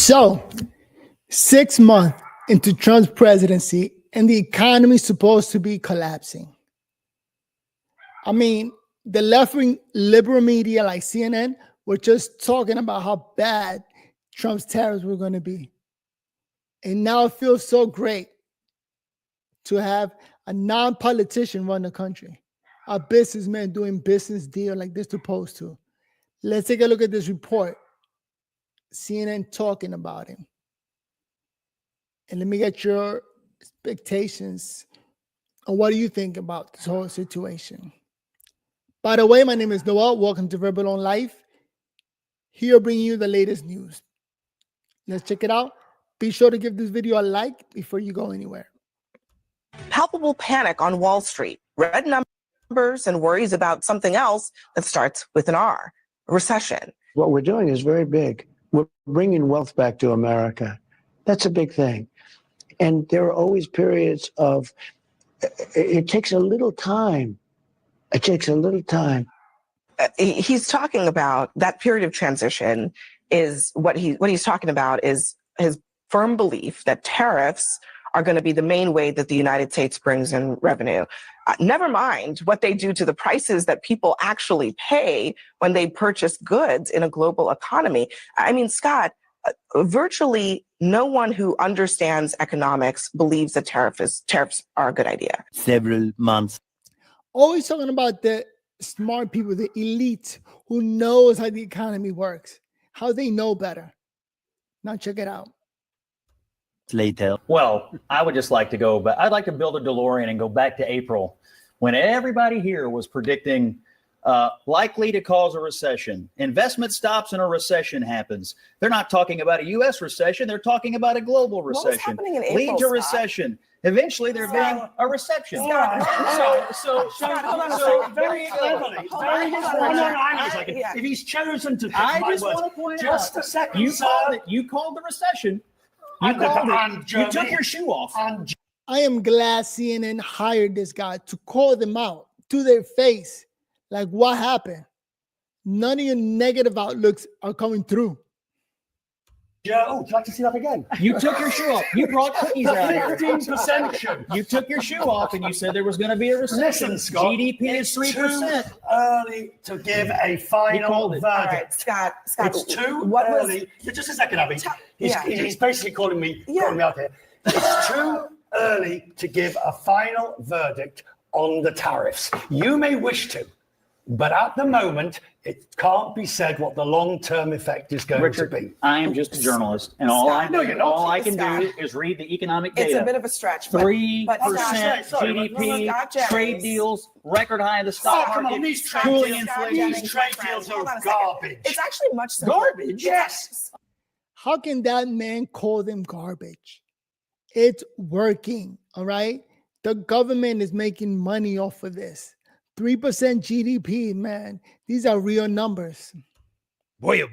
So, 6 months into Trump's presidency, and the economy is supposed to be collapsing. I mean, the left-wing liberal media like CNN were just talking about how bad Trump's tariffs were going to be. And now it feels so great to have a non-politician run the country, a businessman doing business deal like they're supposed to. Let's take a look at this report. CNN talking about him. And let me get your expectations on what do you think about this whole situation. By the way, my name is Noel. Welcome to Verbal on Life. Here bringing you the latest news. Let's check it out. Be sure to give this video a like before you go anywhere. Palpable panic on Wall Street, red numbers and worries about something else that starts with an R, recession. What we're doing is very big. We're bringing wealth back to America. That's a big thing. And there are always periods of, it takes a little time. It takes a little time. He's talking about that period of transition is what he's talking about is his firm belief that tariffs are going to be the main way that the United States brings in revenue. Never mind what they do to the prices that people actually pay when they purchase goods in a global economy. I mean, Scott, virtually no one who understands economics believes that tariffs are a good idea. Several months. Always talking about the smart people, the elite who knows how the economy works, how they know better. Now check it out. Later. Well, I would just like to go, but I'd like to build a DeLorean and go back to April when everybody here was predicting likely to cause a recession. Investment stops and a recession happens. They're not talking about a U.S. recession. They're talking about a global recession. In April, lead to Scott? Recession. Eventually, there being a reception. So very cleverly. If he's chosen to, I just want to point just out, a second, you called the recession. You took your shoe off. I am glad CNN hired this guy to call them out to their face. Like, what happened? None of your negative outlooks are coming through. Joe, would you like to see that again? You took your shoe off. You brought cookies out here. 15%. You took your shoe off and you said there was going to be a recession. Listen, Scott, GDP is 3%. Too early to give a final verdict. All right, Scott, It's too early. Just a second, Abby. He's basically calling me out here. It's too early to give a final verdict on the tariffs. You may wish to, but at the moment, it can't be said what the long-term effect is going to be. I am just a journalist, and all I can do is read the economic data. It's a bit of a stretch. 3% GDP, trade deals, record high in the stock market. Come on, these trade deals are garbage. It's actually much simpler. Garbage? Yes. How can that man call them garbage? It's working, all right? The government is making money off of this. 3% GDP, man. These are real numbers. Boy.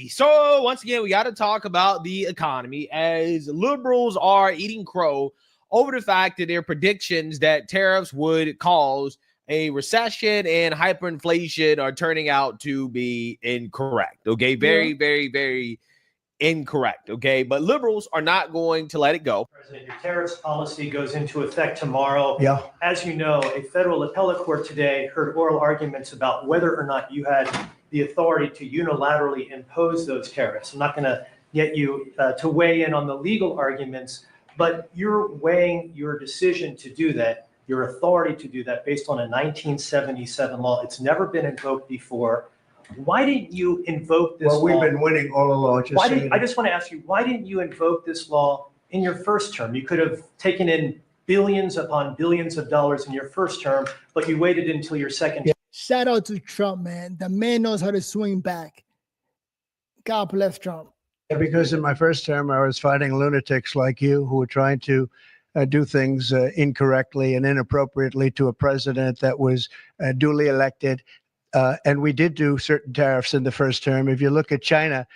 So once again, we got to talk about the economy as liberals are eating crow over the fact that their predictions that tariffs would cause a recession and hyperinflation are turning out to be incorrect. Okay, very incorrect. Okay, but liberals are not going to let it go. President, your tariffs policy goes into effect tomorrow. Yeah. As you know, a federal appellate court today heard oral arguments about whether or not you had the authority to unilaterally impose those tariffs. I'm not going to get you to weigh in on the legal arguments, but you're weighing your decision to do that, your authority to do that based on a 1977 law. It's never been invoked before. Why didn't you invoke this law? Well, we've been winning all along. I just want to ask you, why didn't you invoke this law in your first term? You could have taken in billions upon billions of dollars in your first term, but you waited until your second term. Shout out to Trump, man. The man knows how to swing back. God bless Trump. Because in my first term, I was fighting lunatics like you who were trying to do things incorrectly and inappropriately to a president that was duly elected. And we did do certain tariffs in the first term. If you look at China,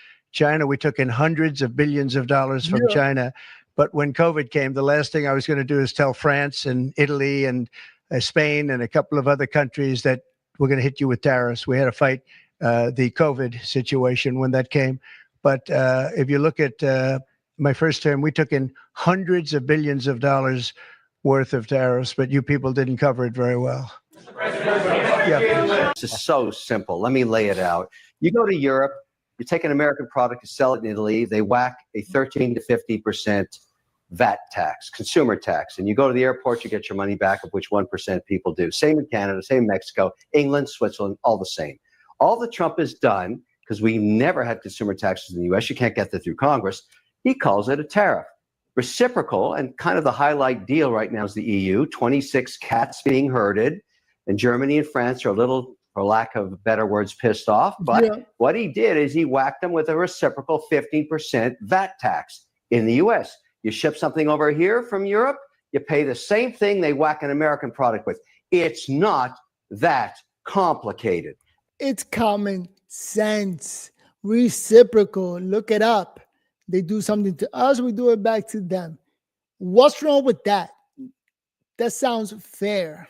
we took in hundreds of billions of dollars from China. But when COVID came, the last thing I was going to do is tell France and Italy and Spain and a couple of other countries that we're going to hit you with tariffs. We had to fight the COVID situation when that came. But if you look at my first term, we took in hundreds of billions of dollars worth of tariffs, but you people didn't cover it very well. This is so simple. Let me lay it out. You go to Europe, you take an American product, you sell it in Italy, they whack a 13 to 50% VAT tax, consumer tax. And you go to the airport, you get your money back, of which 1% people do. Same in Canada, same in Mexico, England, Switzerland, all the same. All that Trump has done, because we never had consumer taxes in the US, you can't get that through Congress, he calls it a tariff. Reciprocal, and kind of the highlight deal right now is the EU, 26 cats being herded, and Germany and France are a little, for lack of better words, pissed off. But what he did is he whacked them with a reciprocal 15% VAT tax in the US. You ship something over here from Europe, you pay the same thing they whack an American product with. It's not that complicated. It's common sense. Reciprocal. Look it up. They do something to us, we do it back to them. What's wrong with that? That sounds fair.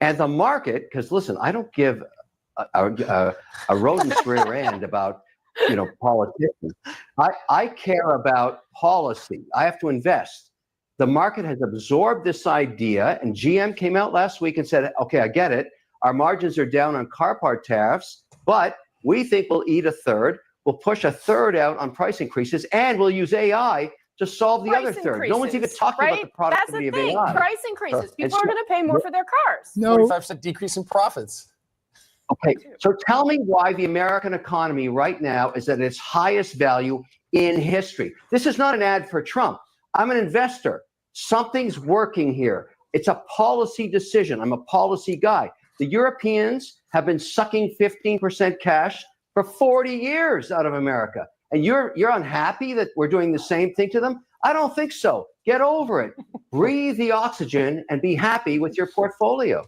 And the market, because listen, I don't give a rodent's rear end about politicians. I care about policy. I have to invest. The market has absorbed this idea, and GM came out last week and said, okay, I get it. Our margins are down on car part tariffs, but we think we'll eat a third. We'll push a third out on price increases, and we'll use AI to solve the other third. No one's even talking about the productivity of AI. That's the thing. Price increases. People are going to pay more for their cars. No. 45% decrease in profits. Okay, so tell me why the American economy right now is at its highest value in history. This is not an ad for Trump. I'm an investor. Something's working here. It's a policy decision. I'm a policy guy. The Europeans have been sucking 15% cash for 40 years out of America. And you're unhappy that we're doing the same thing to them? I don't think so. Get over it. Breathe the oxygen and be happy with your portfolio.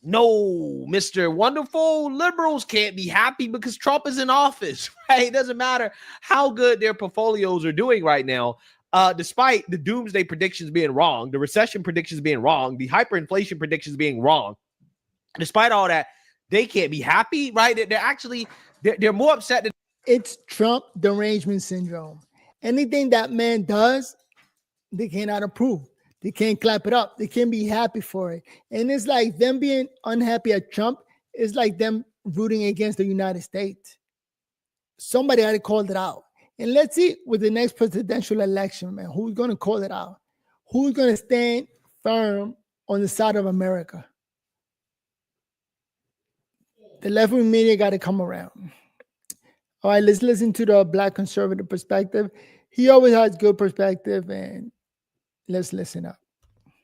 No, Mr. Wonderful, liberals can't be happy because Trump is in office, right? It doesn't matter how good their portfolios are doing right now. Despite the doomsday predictions being wrong, the recession predictions being wrong, the hyperinflation predictions being wrong, despite all that, they can't be happy, right? They're more upset than it's Trump derangement syndrome. Anything that man does, they cannot approve. They can't clap it up. They can't be happy for it. And it's like them being unhappy at Trump is like them rooting against the United States. Somebody already called it out. And let's see with the next presidential election, man, who's going to call it out? Who's going to stand firm on the side of America? The left-wing media got to come around. All right, let's listen to the Black conservative perspective. He always has good perspective, and let's listen up.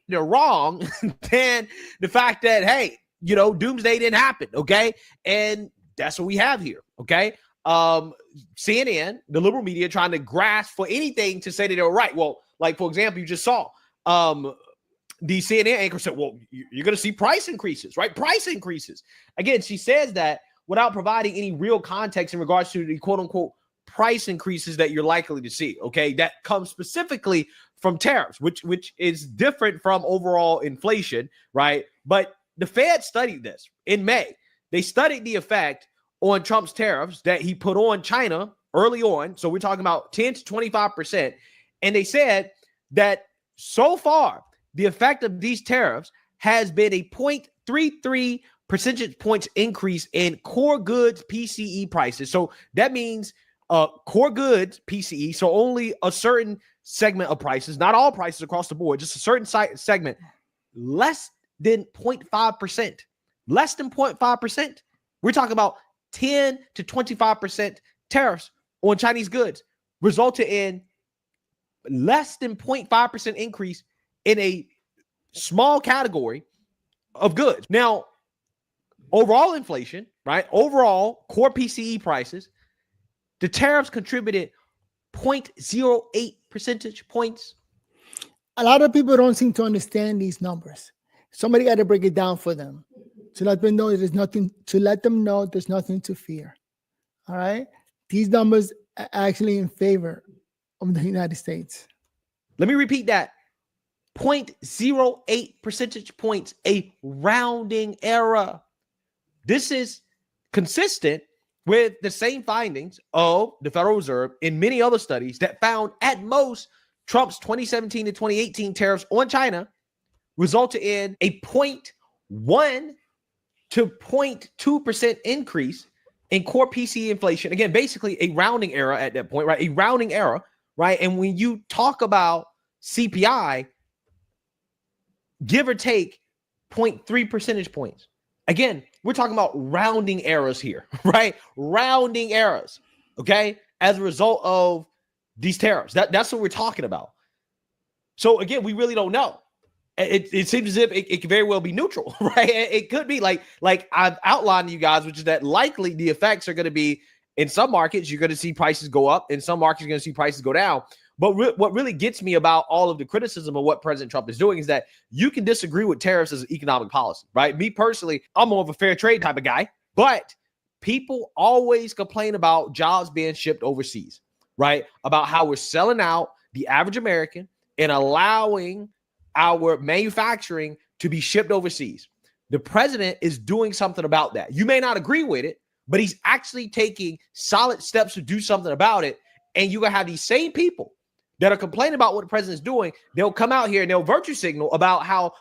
They're wrong than the fact that, hey, doomsday didn't happen, okay? And that's what we have here, okay? CNN, the liberal media, trying to grasp for anything to say that they were right. Well, like, for example, you just saw the CNN anchor said, well, you're going to see price increases, right? Price increases. Again, she says that without providing any real context in regards to the quote-unquote price increases that you're likely to see, okay? That comes specifically from tariffs, which is different from overall inflation, right? But the Fed studied this in May. They studied the effect on Trump's tariffs that he put on China early on. So we're talking about 10 to 25%. And they said that so far, the effect of these tariffs has been a 0.33 percentage points increase in core goods PCE prices. So that means core goods PCE, so only a certain segment of prices, not all prices across the board, just a certain segment, less than 0.5%. Less than 0.5%. We're talking about 10 to 25% tariffs on Chinese goods, resulted in less than 0.5% increase in a small category of goods. Now, overall inflation, right? Overall core PCE prices, the tariffs contributed 0.08 percentage points. A lot of people don't seem to understand these numbers. Somebody got to break it down for them to let them know there's nothing to fear. All right. These numbers are actually in favor of the United States. Let me repeat that. 0.08 percentage points, a rounding error. This is consistent with the same findings of the Federal Reserve and many other studies that found at most Trump's 2017 to 2018 tariffs on China resulted in a 0.1 to 0.2% increase in core PCE inflation. Again, basically a rounding error at that point, right? A rounding error, right? And when you talk about CPI, give or take 0.3 percentage points. Again, we're talking about rounding errors here, right? Rounding errors, okay? As a result of these tariffs. That's what we're talking about. So again, we really don't know. It seems as if it could very well be neutral, right? It could be like I've outlined to you guys, which is that likely the effects are going to be in some markets, you're going to see prices go up. In some markets, you're going to see prices go down. But what really gets me about all of the criticism of what President Trump is doing is that you can disagree with tariffs as an economic policy, right? Me personally, I'm more of a fair trade type of guy, but people always complain about jobs being shipped overseas, right? About how we're selling out the average American and allowing our manufacturing to be shipped overseas. The president is doing something about that. You may not agree with it, but he's actually taking solid steps to do something about it. And you're going to have these same people that are complaining about what the president is doing. They'll come out here and they'll virtue signal about how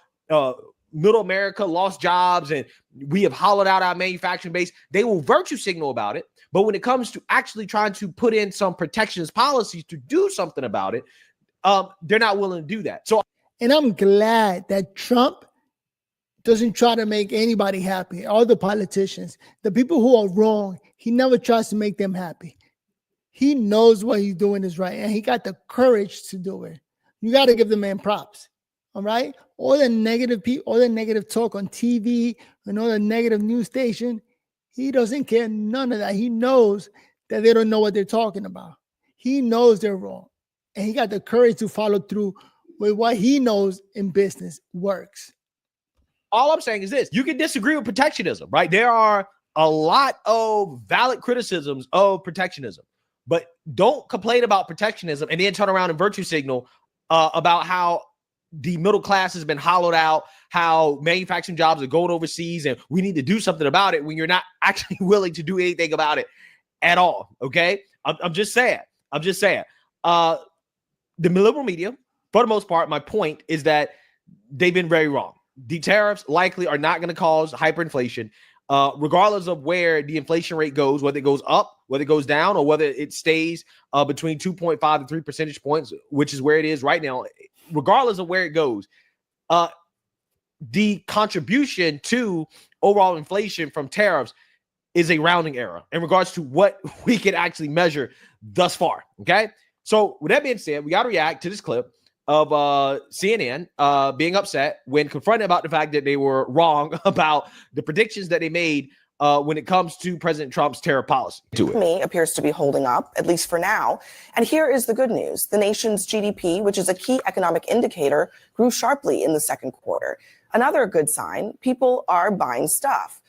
middle America lost jobs and we have hollowed out our manufacturing base. They will virtue signal about it. But when it comes to actually trying to put in some protectionist policies to do something about it, they're not willing to do that. So, and I'm glad that Trump doesn't try to make anybody happy. All the politicians, the people who are wrong, he never tries to make them happy. He knows what he's doing is right, and he got the courage to do it. You got to give the man props. All right, all the negative talk on TV and all the negative news station, he doesn't care none of that. He knows that they don't know what they're talking about. He knows they're wrong, and he got the courage to follow through with what he knows in business works. All I'm saying is this: you can disagree with protectionism, right? There are a lot of valid criticisms of protectionism. But don't complain about protectionism and then turn around and virtue signal about how the middle class has been hollowed out, how manufacturing jobs are going overseas, and we need to do something about it when you're not actually willing to do anything about it at all. Okay, I'm just saying. The liberal media, for the most part, my point is that they've been very wrong. The tariffs likely are not going to cause hyperinflation. Regardless of where the inflation rate goes, whether it goes up, whether it goes down, or whether it stays between 2.5 and 3 percentage points, which is where it is right now, regardless of where it goes, the contribution to overall inflation from tariffs is a rounding error in regards to what we can actually measure thus far. Okay. So with that being said, we got to react to this clip of CNN being upset when confronted about the fact that they were wrong about the predictions that they made when it comes to President Trump's tariff policy. Me appears to be holding up, at least for now. And here is the good news. The nation's GDP, which is a key economic indicator, grew sharply in the second quarter. Another good sign, people are buying stuff.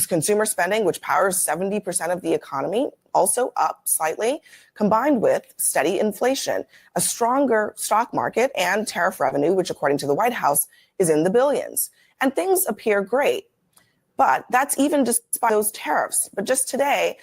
Consumer spending, which powers 70% of the economy, also up slightly, combined with steady inflation, a stronger stock market, and tariff revenue, which according to the White House is in the billions. And things appear great. But that's even despite those tariffs. But just today,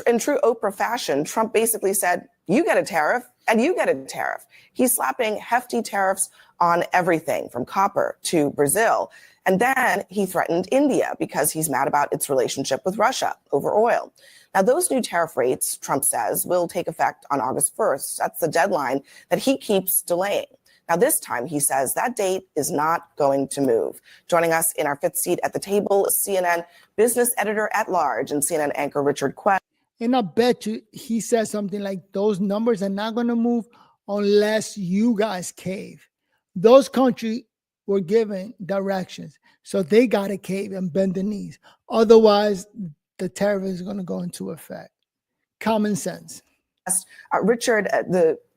in true Oprah fashion, Trump basically said, you get a tariff and you get a tariff. He's slapping hefty tariffs on everything from copper to Brazil. And then he threatened India because he's mad about its relationship with Russia over oil. Now, those new tariff rates, Trump says, will take effect on August 1st. That's the deadline that he keeps delaying. Now, this time, he says that date is not going to move. Joining us in our fifth seat at the table is CNN business editor at large and CNN anchor Richard Quest. And I bet you he says something like those numbers are not going to move unless you guys cave. Those countries were given directions, so they got to cave and bend the knees. Otherwise, the tariff is going to go into effect. Common sense. Richard,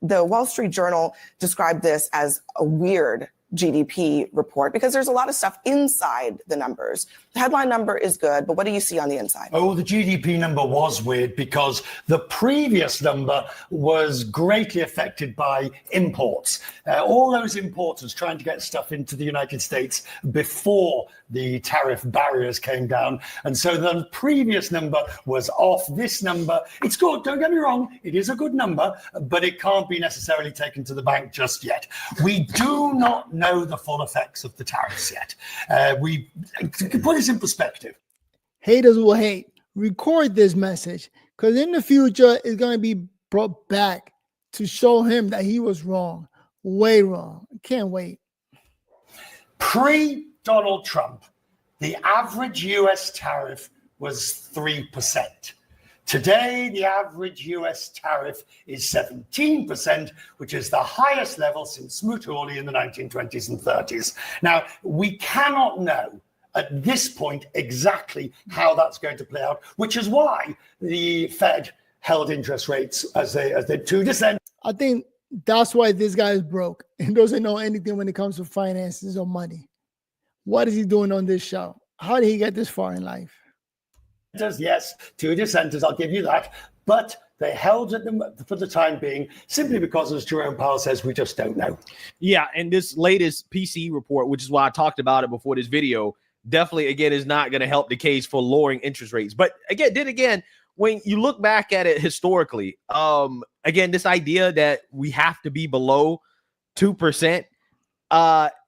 the Wall Street Journal described this as a weird GDP report because there's a lot of stuff inside the numbers. headline number is good, but what do you see on the inside? Oh, the GDP number was weird because the previous number was greatly affected by imports. All those importers trying to get stuff into the United States before the tariff barriers came down. And so the previous number was off. This number, it's good, don't get me wrong, it is a good number, but it can't be necessarily taken to the bank just yet. We do not know the full effects of the tariffs yet. To put this in perspective. Haters will hate. Record this message because in the future it's going to be brought back to show him that he was wrong, way wrong. Can't wait. Pre-Donald Trump, the average US tariff was 3%. Today, the average US tariff is 17%, which is the highest level since Smoot-Hawley in the 1920s and 30s. Now, we cannot know at this point exactly how that's going to play out, which is why the Fed held interest rates as they to descend. I think that's why this guy is broke and doesn't know anything when it comes to finances or money. What is he doing on this show? How did he get this far in life? Yes, two dissenters, I'll give you that. But they held at them for the time being simply because, as Jerome Powell says, we just don't know. Yeah, and this latest PCE report, which is why I talked about it before this video, definitely, again, is not going to help the case for lowering interest rates. But again, when you look back at it historically, again, this idea that we have to be below 2%,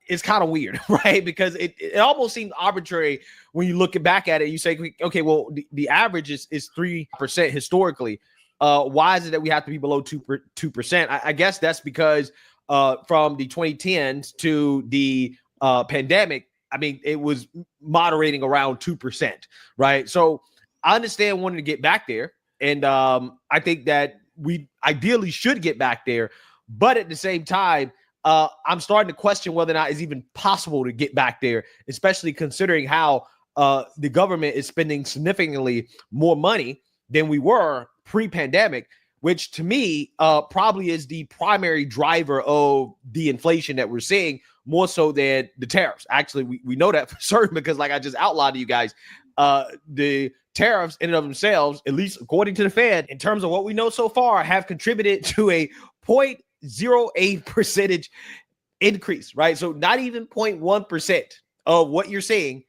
is kind of weird, right? Because it almost seems arbitrary when you look back at it. You say, okay, well, the average is 3% historically. Why is it that we have to be below 2%? I guess that's because from the 2010s to the pandemic, I mean, it was moderating around 2%, right? So I understand wanting to get back there. And I think that we ideally should get back there. But at the same time, I'm starting to question whether or not it's even possible to get back there, especially considering how the government is spending significantly more money than we were pre-pandemic, which to me probably is the primary driver of the inflation that we're seeing, more so than the tariffs. Actually, we know that for certain because, like I just outlined to you guys, the tariffs in and of themselves, at least according to the Fed, in terms of what we know so far, have contributed to a 0.08% increase, right? So not even 0.1% of what you're seeing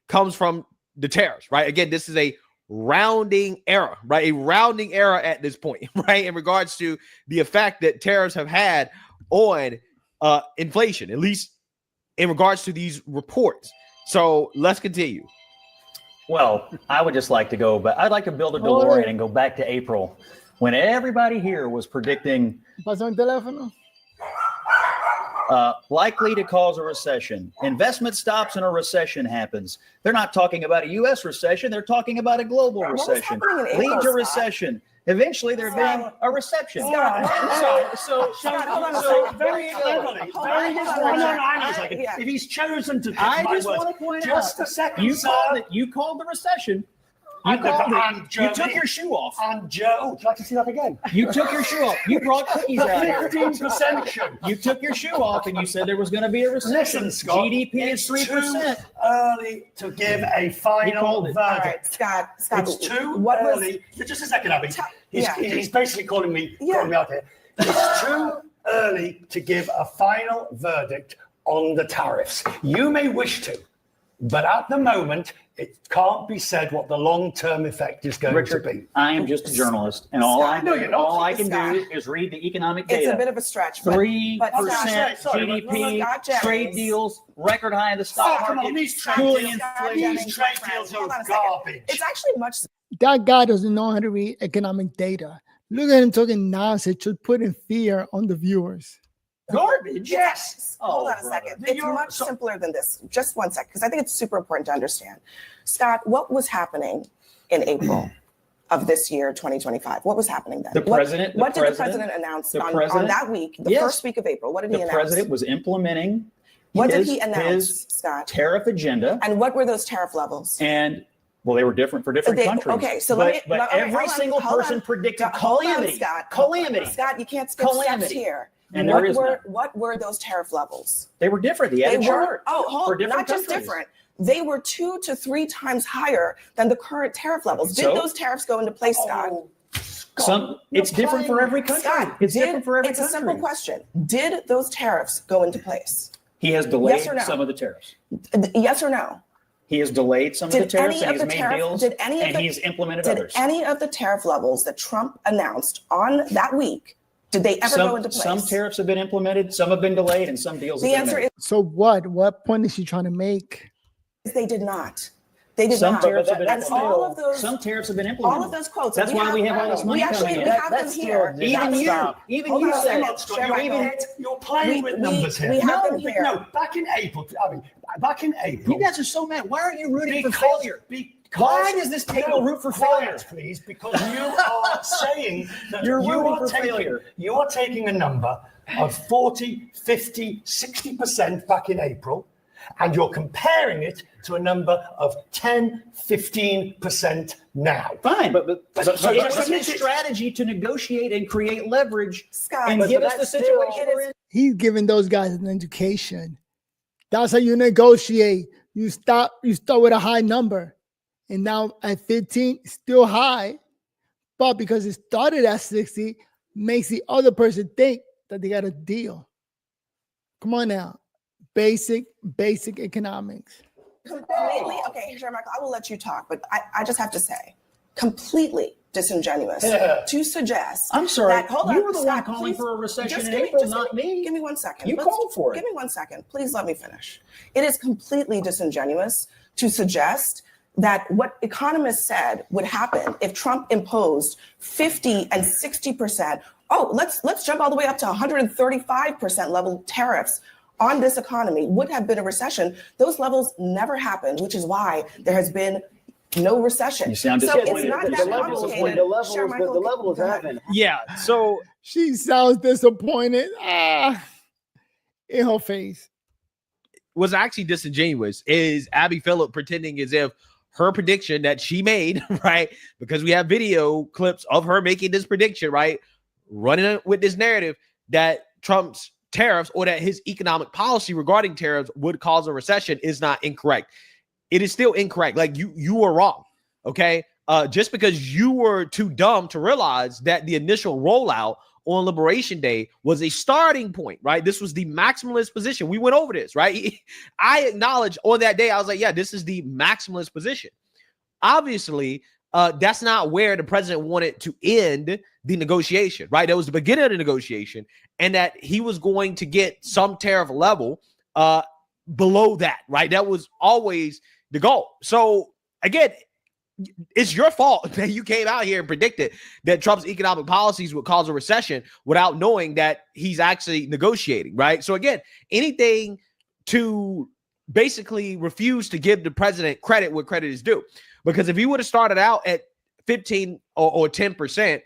comes from the tariffs, right? Again, this is a rounding error, right? A rounding error at this point, right? In regards to the effect that tariffs have had on inflation, at least in regards to these reports. So let's continue. Well, I would just like to go, but I'd like to build a DeLorean and go back to April when everybody here was predicting likely to cause a recession. Investment stops and a recession happens. They're not talking about a U.S. recession. They're talking about a global recession. Lead to recession. Eventually, there being a reception. So very cleverly. If he's chosen to, I just want to point out, just a second, you called the recession. You took your shoe off. And Joe, would you like to see that again? You took your shoe off. You brought cookies out here. 15%. You took your shoe off and you said there was going to be a recession. Listen, Scott, GDP is 3%. Too early to give a final verdict. All right, Scott, It's too early. Just a second, Abby. He's basically calling me out here. It's too early to give a final verdict on the tariffs. You may wish to, but at the moment, it can't be said what the long-term effect is going to be. I am just a journalist, and all I can do is read the economic data. It's a bit of a stretch. 3% GDP, trade deals, record high in the stock market. Come on, these trade deals are garbage. It's actually much. That guy doesn't know how to read economic data. Look at him talking nonsense, just putting fear on the viewers. Garbage, yes. Hold on a second. It's much simpler than this. Just one second, because I think it's super important to understand. Scott, what was happening in April of this year, 2025? What was happening then? What did the president announce on that week, the first week of April? What did he announce? The president was implementing his Scott? Tariff agenda. And what were those tariff levels? And well, they were different for different countries. Okay, so but every single person predicted calamity. Calamity. Scott, you can't skip steps here. And what were those tariff levels? They were different. They had a chart. Not just different. they were 2 to 3 times higher than the current tariff levels. Did So? those tariffs go into place, Scott? It's different for every country. Scott, It's different for every it's country. a simple question. Did those tariffs go into place? He has delayed Yes or no? some of the tariffs. Yes or no? He has delayed some of the tariffs, and he's made deals, and he's implemented others. Did any of the tariff levels that Trump announced on that week, did they ever go into place? Some tariffs have been implemented, some have been delayed, and some deals have The been answer made. So what? What point is she trying to make? is they did not. They did Some not. tariffs have been And implemented. all of those, Some tariffs have been implemented. all of those quotes. That's why we have all this money coming in. have them here. Even you Hold said on, it. Sharon, You're playing with numbers here. we have them here. No, back in April. Back in April. You guys are so mad. Why are you rooting for Because- failure? because- Why does this table root for failure? Quiet, please, because you are saying that You're you rooting are for taking, failure. you are taking a number of 40, 50, 60% back in April, and you're comparing it to a number of 10, 15% now. Fine, but So it's his it's- strategy to negotiate and create leverage Scott, and but give us the that's situation still- we're in. He's giving those guys an education. That's how you negotiate. You start with a high number. And now at 15, still high. But because it started at 60, makes the other person think that they got a deal. Come on now. Basic economics. Completely. Okay, Sharon Michael, I will let you talk, but I just have to say, completely disingenuous to suggest. I'm sorry. That, hold You on, were the Scott, one calling please, for a recession just in give me- April, just not me. Give me 1 second. You called for it. Give me 1 second. Please let me finish. It is completely disingenuous to suggest that what economists said would happen if Trump imposed 50 and 60%. Oh, let's jump all the way up to 135% level tariffs on this economy would have been a recession. Those levels never happened, which is why there has been no recession. You sound so it's disappointed. not The that levels- complicated. the levels- Sharon Michael, the levels go ahead. haven't. Yeah. So She sounds disappointed. In her face. what's actually disingenuous is Abby Phillip pretending as if her prediction that she made, right? Because we have video clips of her making this prediction, right? Running with this narrative that Trump's tariffs or that his economic policy regarding tariffs would cause a recession is not incorrect. It is still incorrect. Like you were wrong. Okay. Just because you were too dumb to realize that the initial rollout on Liberation Day was a starting point, right? This was the maximalist position. We went over this, right? I acknowledge on that day, I was like, yeah, this is the maximalist position. Obviously, that's not where the president wanted to end the negotiation, right? That was the beginning of the negotiation, and that he was going to get some tariff level below that, right? That was always the goal. So again, it's your fault that you came out here and predicted that Trump's economic policies would cause a recession without knowing that he's actually negotiating, right? So again, anything to basically refuse to give the president credit where credit is due. Because if he would have started out at 15 or 10%,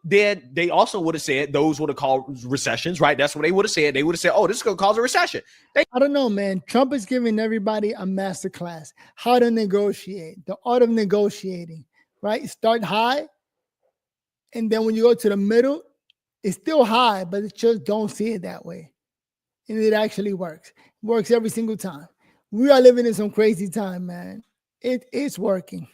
then they also would have said those would have called recessions, right? That's what they would have said. They would have said, oh, this is going to cause a recession. I don't know, man. Trump is giving everybody a master class, how to negotiate, the art of negotiating, right? Start high, and then when you go to the middle, it's still high, but it just don't see it that way. And it actually works. Works every single time. We are living in some crazy time, man. It's working.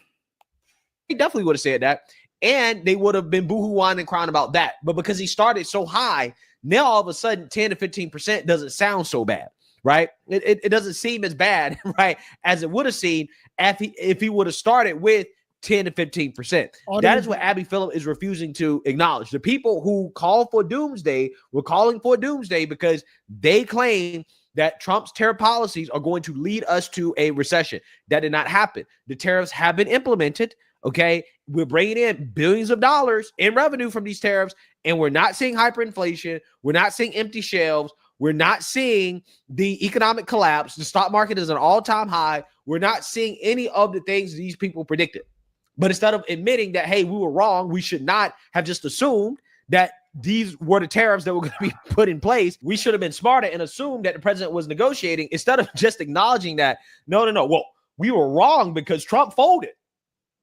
He definitely would have said that. And they would have been boohoo-whining and crying about that. But because he started so high, now all of a sudden 10 to 15% doesn't sound so bad, right? It doesn't seem as bad, right, as it would have seemed if he would have started with 10 to 15%. That is what Abby Phillip is refusing to acknowledge. The people who call for doomsday were calling for doomsday because they claim that Trump's tariff policies are going to lead us to a recession. That did not happen. The tariffs have been implemented. Okay, we're bringing in billions of dollars in revenue from these tariffs, and we're not seeing hyperinflation. We're not seeing empty shelves. We're not seeing the economic collapse. The stock market is an all-time high. We're not seeing any of the things these people predicted. But instead of admitting that, hey, we were wrong, we should not have just assumed that these were the tariffs that were going to be put in place. We should have been smarter and assumed that the president was negotiating instead of just acknowledging that, no. Well, we were wrong because Trump folded.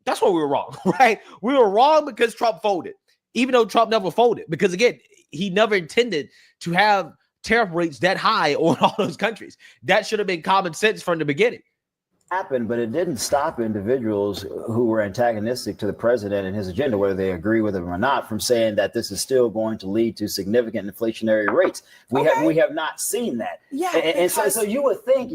That's why we were wrong, right? We were wrong because Trump folded, even though Trump never folded. Because again, he never intended to have tariff rates that high on all those countries. That should have been common sense from the beginning. happened, but it didn't stop individuals who were antagonistic to the president and his agenda, whether they agree with him or not, from saying that this is still going to lead to significant inflationary rates. We have not seen that. Yeah, and so you would think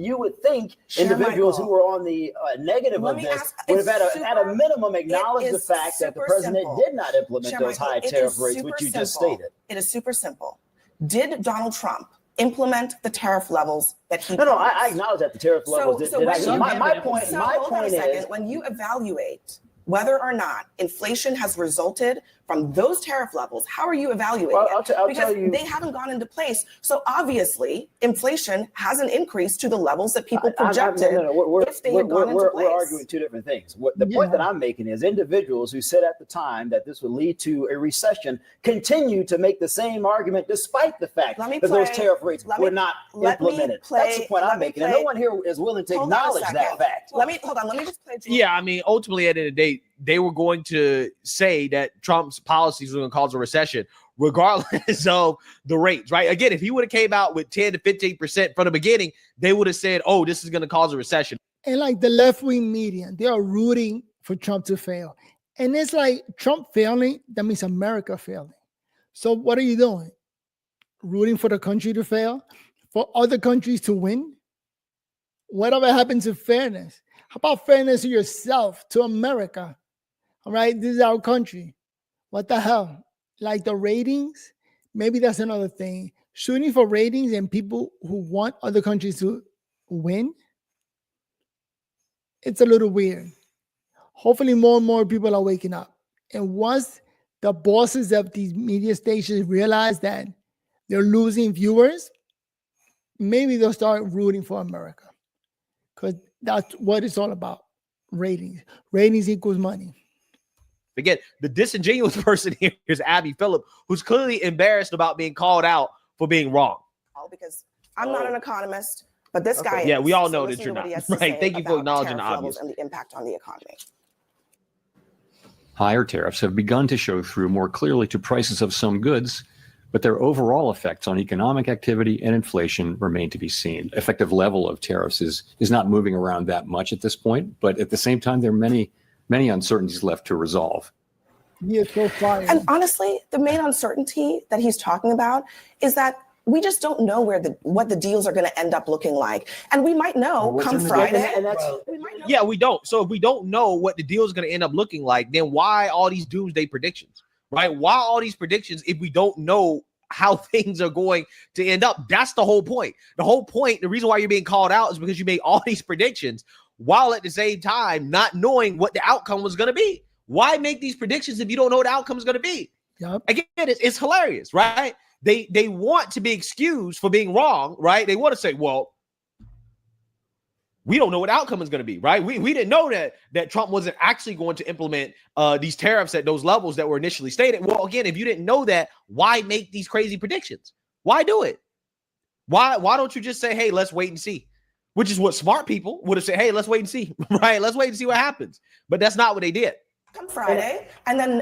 individuals who were on the negative of this would have at a minimum acknowledged the fact that the president did not implement those high tariff rates, which you just stated. It is super simple. Did Donald Trump implement the tariff levels that he No, I acknowledge that the tariff levels my point is, when you evaluate whether or not inflation has resulted from those tariff levels, how are you evaluating it? I'll because tell you, they haven't gone into place. So obviously, inflation hasn't increased to the levels that people projected if they had gone into place. We're arguing two different things. The point that I'm making is individuals who said at the time that this would lead to a recession continue to make the same argument despite the fact that those tariff rates were not implemented. That's the point I'm making. And no one here is willing to acknowledge that fact. Let me just play. Yeah, I mean, ultimately, at the end of the day, they were going to say that Trump's policies were going to cause a recession, regardless of the rates, right? Again, if he would have came out with 10 to 15% from the beginning, they would have said, oh, this is going to cause a recession. And like the left-wing media, they are rooting for Trump to fail. And it's like Trump failing, that means America failing. So what are you doing? Rooting for the country to fail? For other countries to win? Whatever happens to fairness? How about fairness to yourself, to America? All right, this is our country. What the hell? Like the ratings, maybe that's another thing. Shooting for ratings and people who want other countries to win, it's a little weird. Hopefully more and more people are waking up. And once the bosses of these media stations realize that they're losing viewers, maybe they'll start rooting for America. Because that's what it's all about. Ratings. Ratings equals money. Again, the disingenuous person here is Abby Phillip, who's clearly embarrassed about being called out for being wrong. Because I'm not an economist, but this guy is. Yeah, we all know that you're not. Right. Thank you for acknowledging the obvious. And the impact on the economy. Higher tariffs have begun to show through more clearly to prices of some goods, but their overall effects on economic activity and inflation remain to be seen. Effective level of tariffs is not moving around that much at this point, but at the same time, there are many uncertainties left to resolve. Yeah, so far. And honestly, the main uncertainty that he's talking about is that we just don't know what the deals are going to end up looking like. And we might know come Friday. Yeah, we don't. So if we don't know what the deal is going to end up looking like, then why all these doomsday predictions, right? Why all these predictions if we don't know how things are going to end up? That's the whole point. The whole point, the reason why you're being called out is because you made all these predictions while at the same time not knowing what the outcome was going to be. Why make these predictions if you don't know what the outcome is going to be? Yep. Again, it's hilarious, right? They want to be excused for being wrong, right? They want to say, well, we don't know what the outcome is going to be, right? We didn't know that Trump wasn't actually going to implement these tariffs at those levels that were initially stated. Well, again, if you didn't know that, why make these crazy predictions? Why do it? Why don't you just say, hey, let's wait and see? Which is what smart people would have said, hey, let's wait and see, right? Let's wait and see what happens. But that's not what they did. Come Friday, and then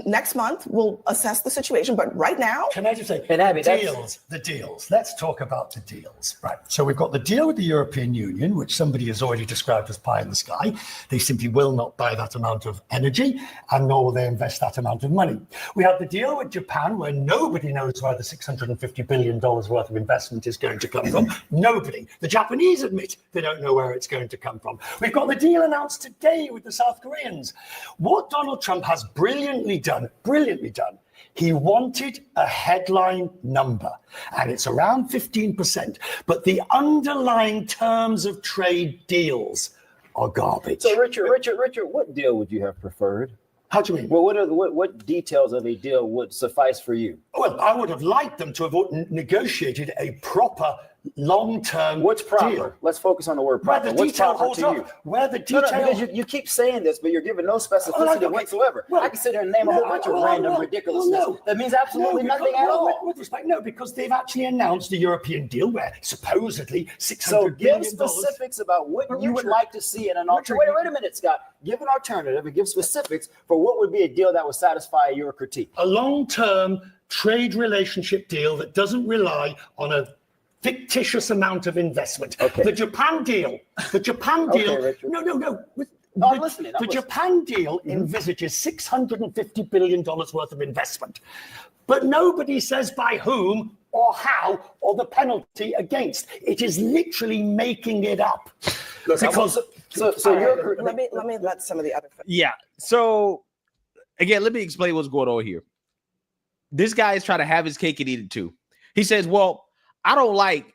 next month we'll assess the situation. But right now, can I just say, Abby, the deals. Let's talk about the deals, right? So we've got the deal with the European Union, which somebody has already described as pie in the sky. They simply will not buy that amount of energy, and nor will they invest that amount of money. We have the deal with Japan, where nobody knows where the $650 billion worth of investment is going to come from. Nobody. The Japanese admit they don't know where it's going to come from. We've got the deal announced today with the South Koreans. What Donald Trump has brilliantly done, he wanted a headline number, and it's around 15%, but the underlying terms of trade deals are garbage. So Richard, what deal would you have preferred? How do you mean? Well, what details of a deal would suffice for you? Well, I would have liked them to have negotiated a proper long-term What's proper? deal. Let's focus on the word proper. Where the What's detail proper holds to up. you? Where the detail... No, because you keep saying this, but you're giving no specificity whatsoever. I can sit here and name a whole bunch of random ridiculousness. That means absolutely nothing at all. With respect, no, because they've actually announced a European deal where supposedly $600 So billion... give specifics about what you would like to see in an alternative. Wait a minute, Scott. Give an alternative and give specifics for what would be a deal that would satisfy your critique. A long-term trade relationship deal that doesn't rely on a fictitious amount of investment. Okay. The Japan deal. Richard. No. I'm listening. The Japan deal envisages $650 billion worth of investment. But nobody says by whom or how or the penalty against. It is literally making it up. Look, because let me let some of the other folks. Yeah. So again, let me explain what's going on here. This guy is trying to have his cake and eat it too. He says, well, I don't like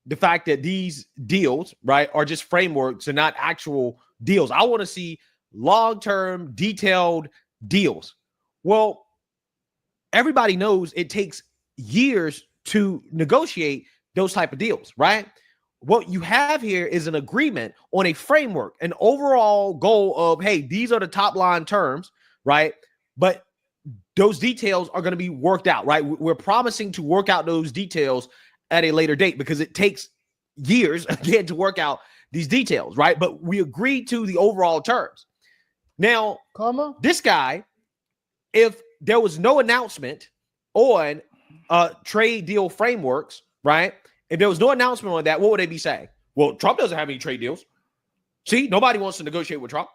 the fact that these deals, right, are just frameworks and not actual deals. I want to see long-term, detailed deals. Well, everybody knows it takes years to negotiate those type of deals, right? What you have here is an agreement on a framework, an overall goal of, hey, these are the top line terms, right? But those details are going to be worked out, right? We're promising to work out those details at a later date because it takes years, again, to work out these details, right? But we agreed to the overall terms. Now, this guy, if there was no announcement on trade deal frameworks, right? If there was no announcement on that, what would they be saying? Well, Trump doesn't have any trade deals. See, nobody wants to negotiate with Trump.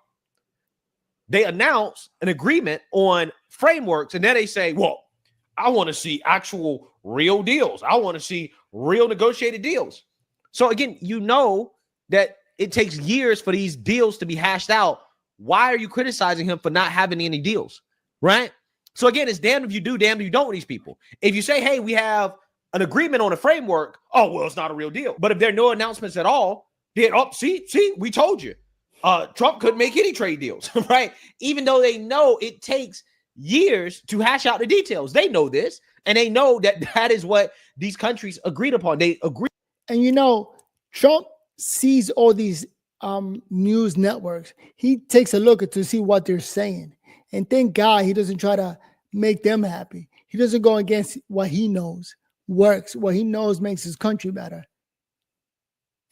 They announce an agreement on frameworks, and then they say, well, I want to see actual real deals. I want to see real negotiated deals. So again, you know that it takes years for these deals to be hashed out. Why are you criticizing him for not having any deals, right? So again, it's damned if you do, damned if you don't with these people. If you say, hey, we have an agreement on a framework, oh, well, it's not a real deal. But if there are no announcements at all, then, oh, see, we told you. Trump couldn't make any trade deals, right? Even though they know it takes years to hash out the details. They know this, and they know that that is what these countries agreed upon. They agree. And you know, Trump sees all these news networks. He takes a look to see what they're saying. And thank God he doesn't try to make them happy. He doesn't go against what he knows works, what he knows makes his country better.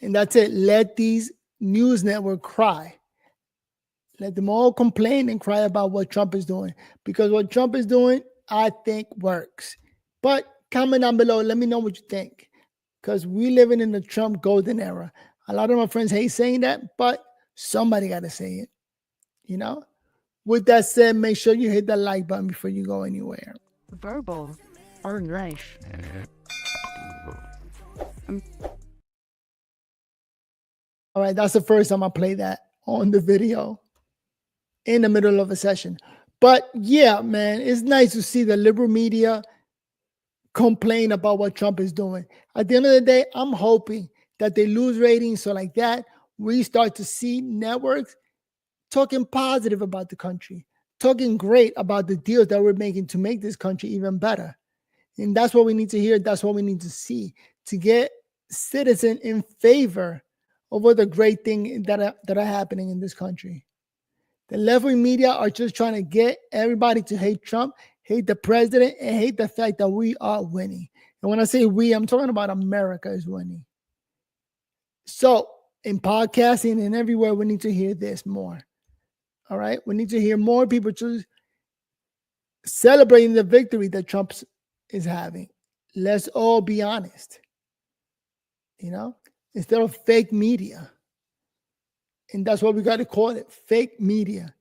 And that's it. Let these news network cry. Let them all complain and cry about what Trump is doing. Because what Trump is doing, I think works. But comment down below. Let me know what you think. Because we living in the Trump golden era. A lot of my friends hate saying that, but somebody got to say it. You know? With that said, make sure you hit that like button before you go anywhere. Verbal or life. All right, that's the first time I play that on the video in the middle of a session. But yeah, man, it's nice to see the liberal media complain about what Trump is doing. At the end of the day, I'm hoping that they lose ratings. So like that, we start to see networks talking positive about the country, talking great about the deals that we're making to make this country even better. And that's what we need to hear. That's what we need to see to get citizens in favor over the great things that are happening in this country. The left-wing media are just trying to get everybody to hate Trump, hate the president, and hate the fact that we are winning. And when I say we, I'm talking about America is winning. So in podcasting and everywhere, we need to hear this more. All right? We need to hear more people just celebrating the victory that Trump is having. Let's all be honest. You know? Instead of fake media. And that's what we got to call it, fake media.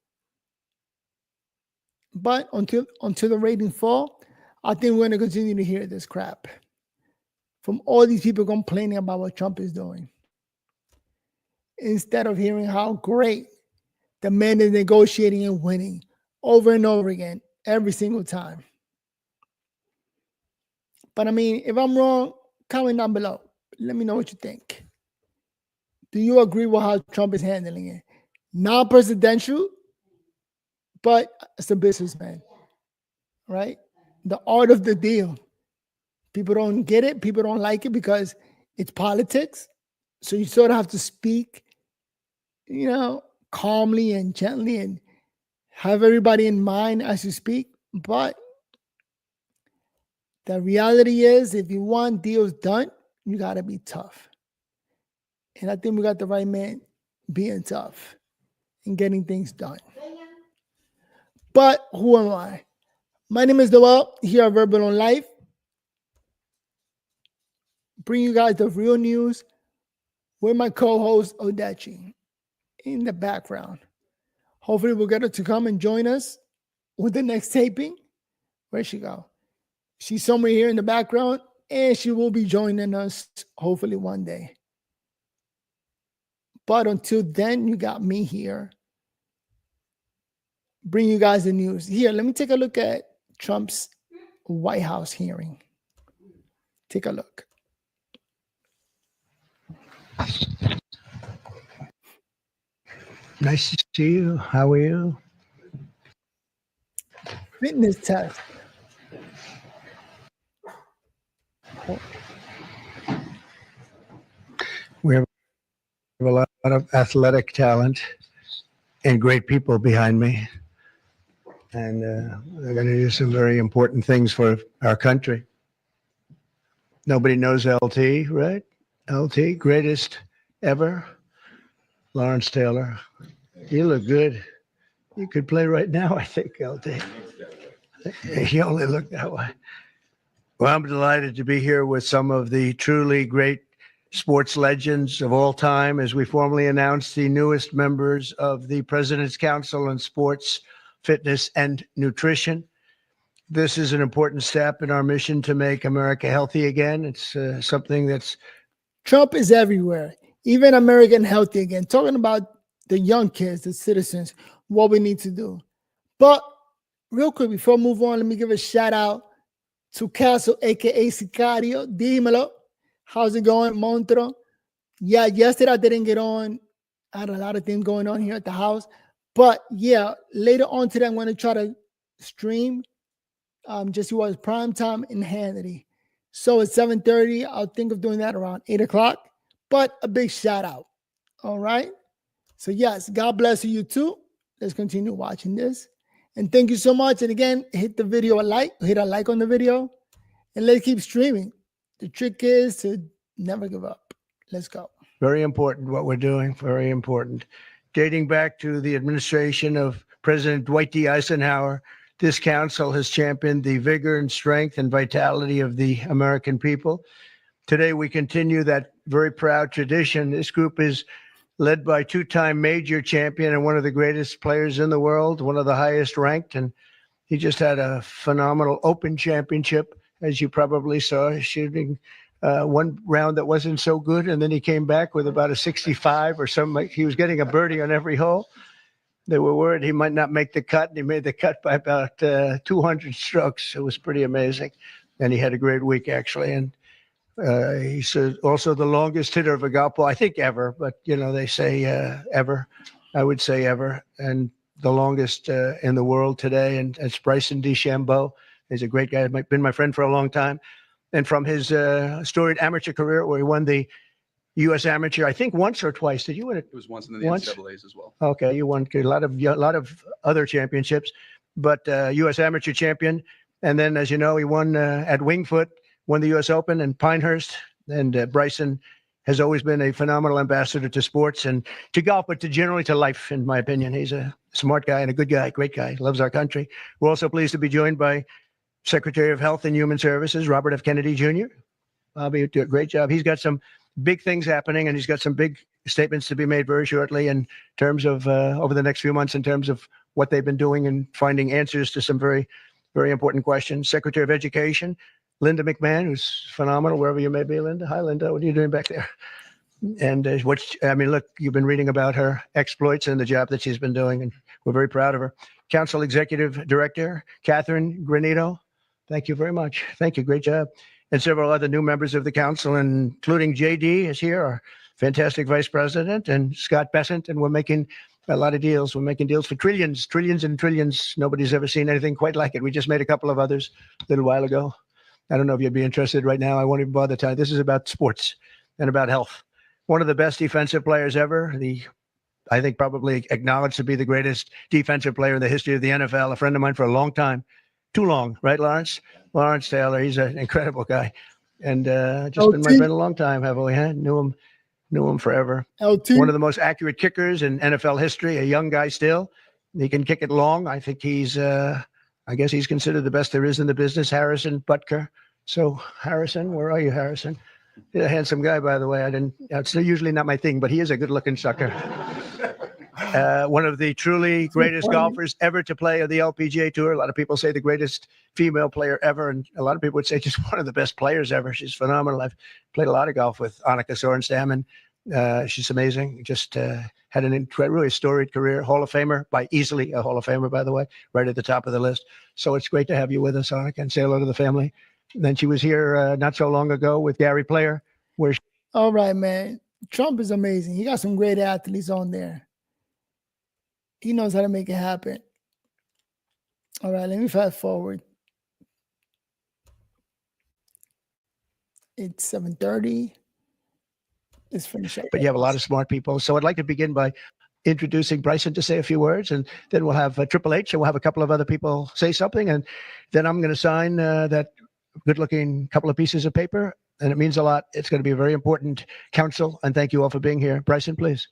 But until the ratings fall, I think we're going to continue to hear this crap from all these people complaining about what Trump is doing. Instead of hearing how great the man is negotiating and winning over and over again, every single time. But I mean, if I'm wrong, comment down below. Let me know what you think. Do you agree with how Trump is handling it? Not presidential, but as a businessman, right? The art of the deal. People don't get it. People don't like it because it's politics. So you sort of have to speak, you know, calmly and gently and have everybody in mind as you speak. But the reality is, if you want deals done, you got to be tough. And I think we got the right man being tough and getting things done. But who am I? My name is Noel here at Verbal on Life. bring you guys the real news with my co-host Odechi in the background. Hopefully we'll get her to come and join us with the next taping. Where'd she go? She's somewhere here in the background, and she will be joining us hopefully one day. But until then, you got me here. Bring you guys the news. Here, let me take a look at Trump's White House hearing. Take a look. Nice to see you. How are you? Fitness test. We have a lot of athletic talent and great people behind me. And they're going to do some very important things for our country. Nobody knows LT, right? LT, greatest ever. Lawrence Taylor. You look good. You could play right now, I think, LT. You only look that way. Well, I'm delighted to be here with some of the truly great sports legends of all time as we formally announce the newest members of the President's Council on Sports, Fitness, and Nutrition. This is an important step in our mission to make America healthy again. It's something that's... Trump is everywhere, even American healthy again, talking about the young kids, the citizens, what we need to do. But real quick, before I move on, let me give a shout out to Castle, aka Sicario. Dímelo. How's it going, Montro? Yeah, yesterday I didn't get on. I had a lot of things going on here at the house. But yeah, later on today, I'm going to try to stream just was prime time in Hannity. So at 7:30, I'll think of doing that around 8 o'clock. But a big shout out. All right. So yes, God bless you too. Let's continue watching this. And thank you so much. And again, hit the video a like, hit a like on the video, and let's keep streaming. The trick is to never give up. Let's go. Very important what we're doing, very important. Dating back to the administration of President Dwight D. Eisenhower, this council has championed the vigor and strength and vitality of the American people. Today, we continue that very proud tradition. This group is led by two-time major champion and one of the greatest players in the world, one of the highest ranked, and he just had a phenomenal Open Championship, as you probably saw, shooting one round that wasn't so good, and then he came back with about a 65 or something. He was getting a birdie on every hole. They were worried he might not make the cut, and he made the cut by about 200 strokes. It was pretty amazing, and he had a great week, actually, and he's also the longest hitter of a golf ball, I think ever, but, you know, they say ever. I would say ever, and the longest in the world today, and it's Bryson DeChambeau. He's a great guy, been my friend for a long time. And from his storied amateur career, where he won the U.S. Amateur, I think once or twice. Did you win it? It was once in the NCAAs as well. Okay, you won a lot of other championships, but U.S. Amateur champion. And then, as you know, he won at Winged Foot, won the U.S. Open in Pinehurst. And Bryson has always been a phenomenal ambassador to sports and to golf, but generally to life, in my opinion. He's a smart guy and a good guy, great guy, loves our country. We're also pleased to be joined by Secretary of Health and Human Services, Robert F. Kennedy Jr. Bobby, you do a great job. He's got some big things happening, and he's got some big statements to be made very shortly in terms of over the next few months in terms of what they've been doing and finding answers to some very, very important questions. Secretary of Education, Linda McMahon, who's phenomenal, wherever you may be, Linda. Hi, Linda. What are you doing back there? And look, you've been reading about her exploits and the job that she's been doing, and we're very proud of her. Council Executive Director, Catherine Granito. Thank you very much. Thank you. Great job. And several other new members of the council, including JD is here, our fantastic vice president, and Scott Bessent. And we're making a lot of deals. We're making deals for trillions and trillions. Nobody's ever seen anything quite like it. We just made a couple of others a little while ago. I don't know if you'd be interested right now. I won't even bother telling you. This is about sports and about health. One of the best defensive players ever. I think probably acknowledged to be the greatest defensive player in the history of the NFL. A friend of mine for a long time. Too long, right, Lawrence? Lawrence Taylor. He's an incredible guy, and just been my friend a long time. Haven't we? Knew him forever. LT. One of the most accurate kickers in NFL history. A young guy still. He can kick it long. I think he's. I guess he's considered the best there is in the business. Harrison Butker. So Harrison, where are you, Harrison? He's a handsome guy, by the way. It's usually not my thing, but he is a good-looking sucker. One of the truly greatest golfers ever to play on the LPGA Tour. A lot of people say the greatest female player ever, and a lot of people would say just one of the best players ever. She's phenomenal. I've played a lot of golf with Annika Sorenstam, and she's amazing. Just had an really storied career. Hall of Famer, easily a Hall of Famer, by the way, right at the top of the list. So it's great to have you with us, Annika, and say hello to the family. And then she was here not so long ago with Gary Player. All right, man. Trump is amazing. He got some great athletes on there. He knows how to make it happen. All right, let me fast forward. It's 7:30. Let's finish up. But you have a lot of smart people. So I'd like to begin by introducing Bryson to say a few words, and then we'll have Triple H, and we'll have a couple of other people say something, and then I'm going to sign that good-looking couple of pieces of paper, and it means a lot. It's going to be a very important council, and thank you all for being here. Bryson, please.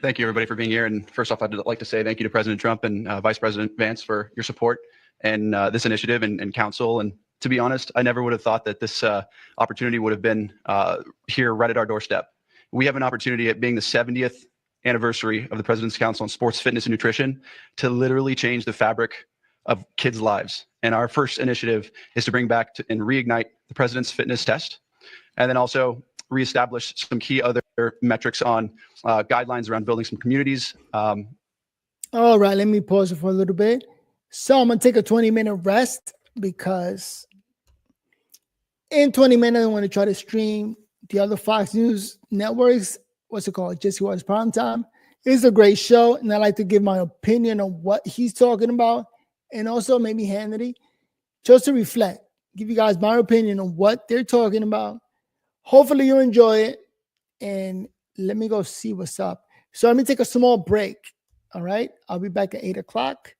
Thank you, everybody, for being here. And first off, I'd like to say thank you to President Trump and Vice President Vance for your support and this initiative and council. And to be honest, I never would have thought that this opportunity would have been here right at our doorstep. We have an opportunity at being the 70th anniversary of the President's Council on Sports, Fitness, and Nutrition to literally change the fabric of kids' lives. And our first initiative is to bring back and reignite the President's Fitness Test, and then also reestablish some key other metrics on guidelines around building some communities. All right, let me pause it for a little bit. So I'm going to take a 20-minute rest because in 20 minutes, I want to try to stream the other Fox News networks. What's it called? Jesse Watts Prime Time. It's a great show, and I like to give my opinion on what he's talking about, and also maybe Hannity, just to reflect, give you guys my opinion on what they're talking about. Hopefully you enjoy it, and let me go see what's up. So let me take a small break, all right? I'll be back at 8 o'clock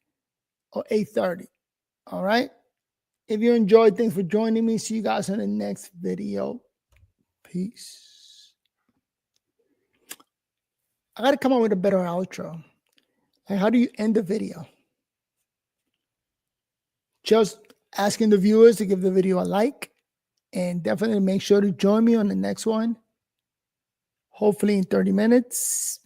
or 8:30, all right? If you enjoyed, thanks for joining me. See you guys in the next video. Peace. I got to come up with a better outro. Like, how do you end the video? Just asking the viewers to give the video a like. And definitely make sure to join me on the next one. Hopefully in 30 minutes.